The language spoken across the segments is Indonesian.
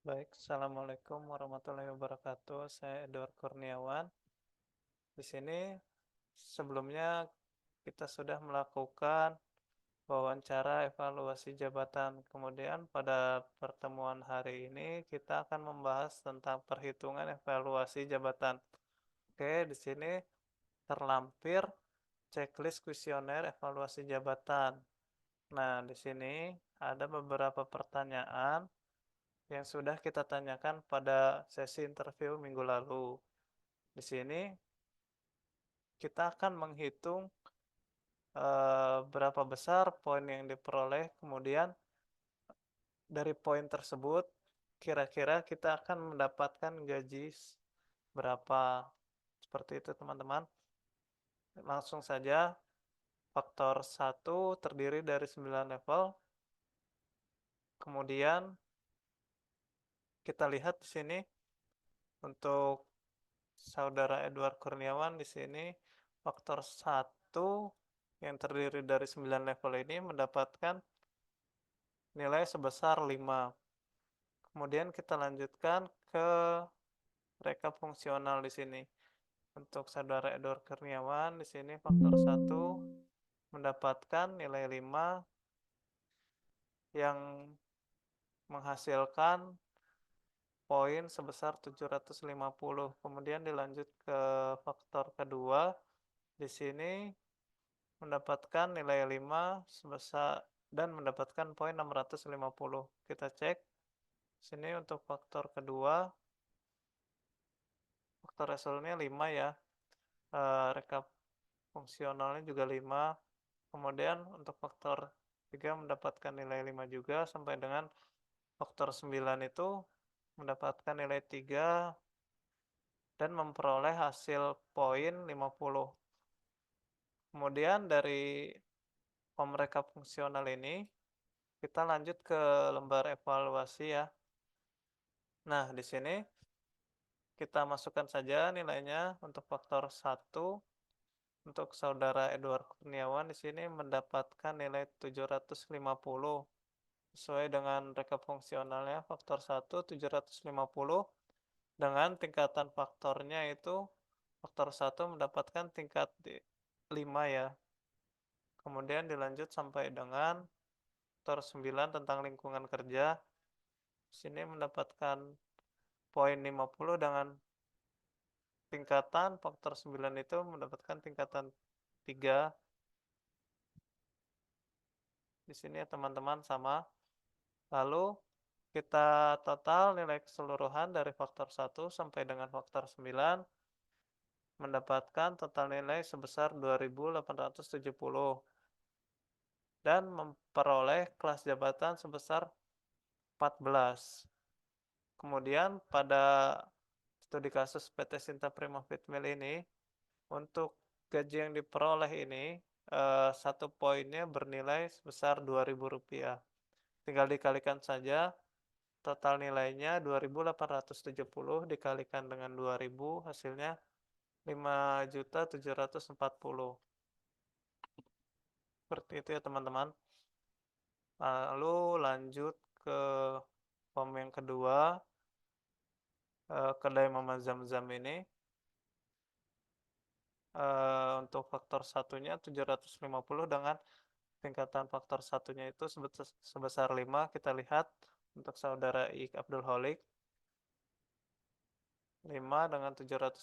Baik, Assalamualaikum warahmatullahi wabarakatuh. Saya Edward Kurniawan. Di sini sebelumnya kita sudah melakukan wawancara evaluasi jabatan. Kemudian pada pertemuan hari ini kita akan membahas tentang perhitungan evaluasi jabatan. Oke, di sini terlampir checklist kuesioner evaluasi jabatan. Nah, di sini ada beberapa pertanyaan yang sudah kita tanyakan pada sesi interview minggu lalu. Di sini kita akan menghitung berapa besar poin yang diperoleh, kemudian dari poin tersebut kira-kira kita akan mendapatkan gaji berapa. Seperti itu, teman-teman. Langsung saja, faktor 1 terdiri dari 9 level. Kemudian kita lihat di sini untuk Saudara Edward Kurniawan di sini faktor 1 yang terdiri dari 9 level ini mendapatkan nilai sebesar 5. Kemudian kita lanjutkan ke rekap fungsional di sini. Untuk Saudara Edward Kurniawan di sini faktor 1 mendapatkan nilai 5 yang menghasilkan poin sebesar 750. Kemudian dilanjut ke faktor kedua. Di sini mendapatkan nilai 5 sebesar dan mendapatkan poin 650. Kita cek sini untuk faktor kedua, faktor resultnya 5 ya. Rekap fungsionalnya juga 5. Kemudian untuk faktor 3 mendapatkan nilai 5 juga sampai dengan faktor 9 itu mendapatkan nilai 3 dan memperoleh hasil poin 50. Kemudian dari pemrekap fungsional ini kita lanjut ke lembar evaluasi ya. Nah, di sini kita masukkan saja nilainya untuk faktor 1. Untuk Saudara Edward Kurniawan di sini mendapatkan nilai 750. Sesuai dengan rekap fungsionalnya faktor 1 750 dengan tingkatan faktornya itu faktor 1 mendapatkan tingkat 5 ya. Kemudian dilanjut sampai dengan faktor 9 tentang lingkungan kerja. Sini mendapatkan poin 50 dengan tingkatan faktor 9 itu mendapatkan tingkatan 3. Di sini ya teman-teman sama. Lalu kita total nilai keseluruhan dari faktor 1 sampai dengan faktor 9 mendapatkan total nilai sebesar 2.870 dan memperoleh kelas jabatan sebesar 14. Kemudian pada studi kasus PT Sinta Prima Fitmil ini untuk gaji yang diperoleh ini satu poinnya bernilai sebesar Rp2.000. Tinggal dikalikan saja total nilainya 2.870 dikalikan dengan 2.000 hasilnya 5.740. Seperti itu ya teman-teman. Lalu lanjut ke form yang kedua, kedai Mama Zam-Zam ini. Untuk faktor satunya 750 dengan tingkatan faktor satunya itu sebesar 5. Kita lihat untuk Saudara Ik Abdul Holik 5 dengan 750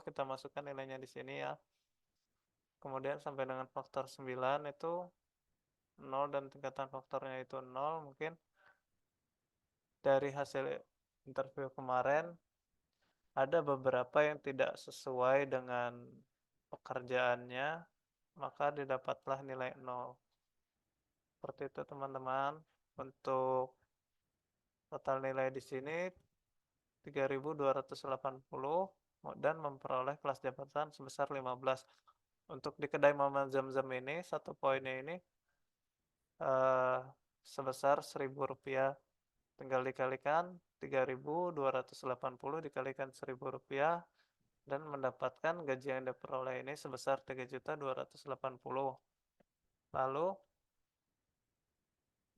kita masukkan nilainya di sini ya. Kemudian sampai dengan faktor 9 itu 0 dan tingkatan faktornya itu 0. Mungkin dari hasil interview kemarin ada beberapa yang tidak sesuai dengan pekerjaannya, maka didapatlah nilai 0. Seperti itu teman-teman. Untuk total nilai di sini 3.280 dan memperoleh kelas jabatan sebesar 15. Untuk di kedai Mama Zam-Zam ini satu poinnya ini eh, sebesar Rp1.000. Tinggal dikalikan 3.280 dikalikan Rp1.000 dan mendapatkan gaji yang diperoleh ini sebesar 3.280. Lalu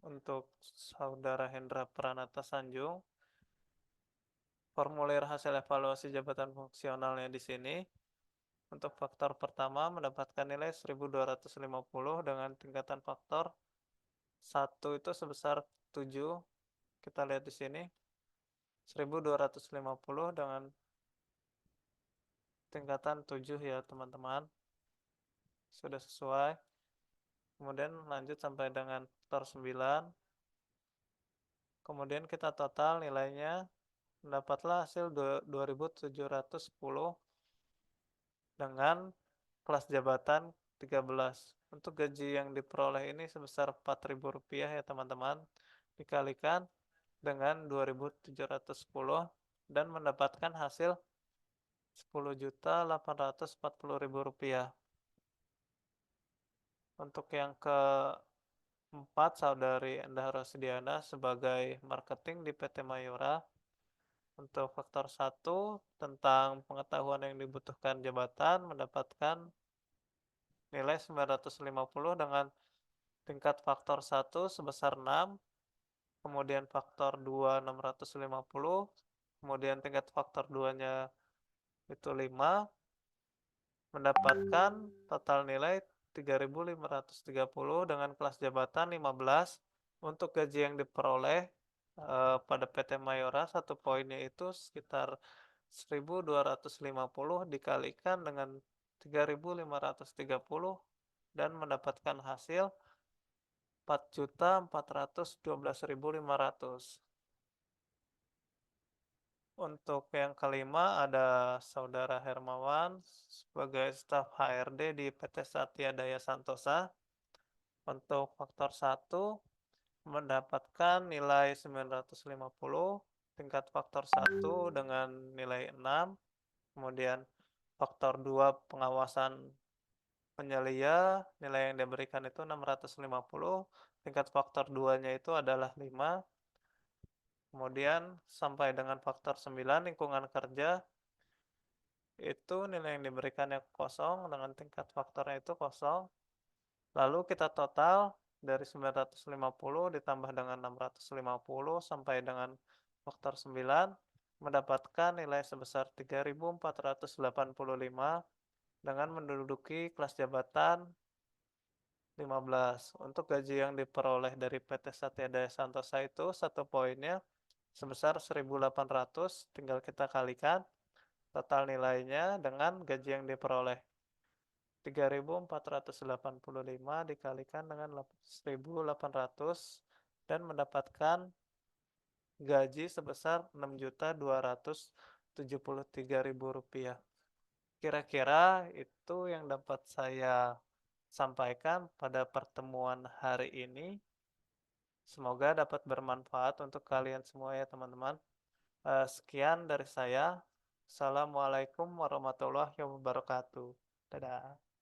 untuk Saudara Hendra Pranata Sanjung Formulir hasil evaluasi jabatan fungsionalnya di sini. Untuk faktor pertama mendapatkan nilai 1250 dengan tingkatan faktor 1 itu sebesar 7. Kita lihat di sini. 1250 dengan tingkatan 7 ya teman-teman. Sudah sesuai. Kemudian lanjut sampai dengan faktor 9. Kemudian kita total nilainya, mendapatlah hasil 2710 dengan kelas jabatan 13. Untuk gaji yang diperoleh ini sebesar Rp4.000 ya teman-teman, dikalikan dengan 2710 dan mendapatkan hasil Rp10.840.000. Untuk yang keempat, saudari Endah Rosdiana sebagai marketing di PT Mayora. Untuk faktor 1 tentang pengetahuan yang dibutuhkan jabatan mendapatkan nilai 950 dengan tingkat faktor 1 sebesar 6, kemudian faktor 2 650, kemudian tingkat faktor 2-nya itu 5, mendapatkan total nilai 3.530 dengan kelas jabatan 15. Untuk gaji yang diperoleh pada PT Mayora, satu poinnya itu sekitar 1.250 dikalikan dengan 3.530 dan mendapatkan hasil 4.412.500. Untuk yang kelima ada Saudara Hermawan sebagai staf HRD di PT Satya Daya Santosa. Untuk faktor 1 mendapatkan nilai 950, tingkat faktor 1 dengan nilai 6, kemudian faktor 2 pengawasan penyelia, nilai yang diberikan itu 650, tingkat faktor 2-nya itu adalah 5, kemudian sampai dengan faktor 9 lingkungan kerja, itu nilai yang diberikannya kosong dengan tingkat faktornya itu kosong. Lalu kita total dari 950 ditambah dengan 650 sampai dengan faktor 9 mendapatkan nilai sebesar 3.485 dengan menduduki kelas jabatan 15. Untuk gaji yang diperoleh dari PT Satya Daya Santosa itu satu poinnya sebesar 1.800, tinggal kita kalikan total nilainya dengan gaji yang diperoleh 3.485 dikalikan dengan 1.800 dan mendapatkan gaji sebesar Rp6.273.000. Kira-kira itu yang dapat saya sampaikan pada pertemuan hari ini. Semoga dapat bermanfaat untuk kalian semua ya teman-teman. Sekian dari saya. Assalamualaikum warahmatullahi wabarakatuh. Dadah.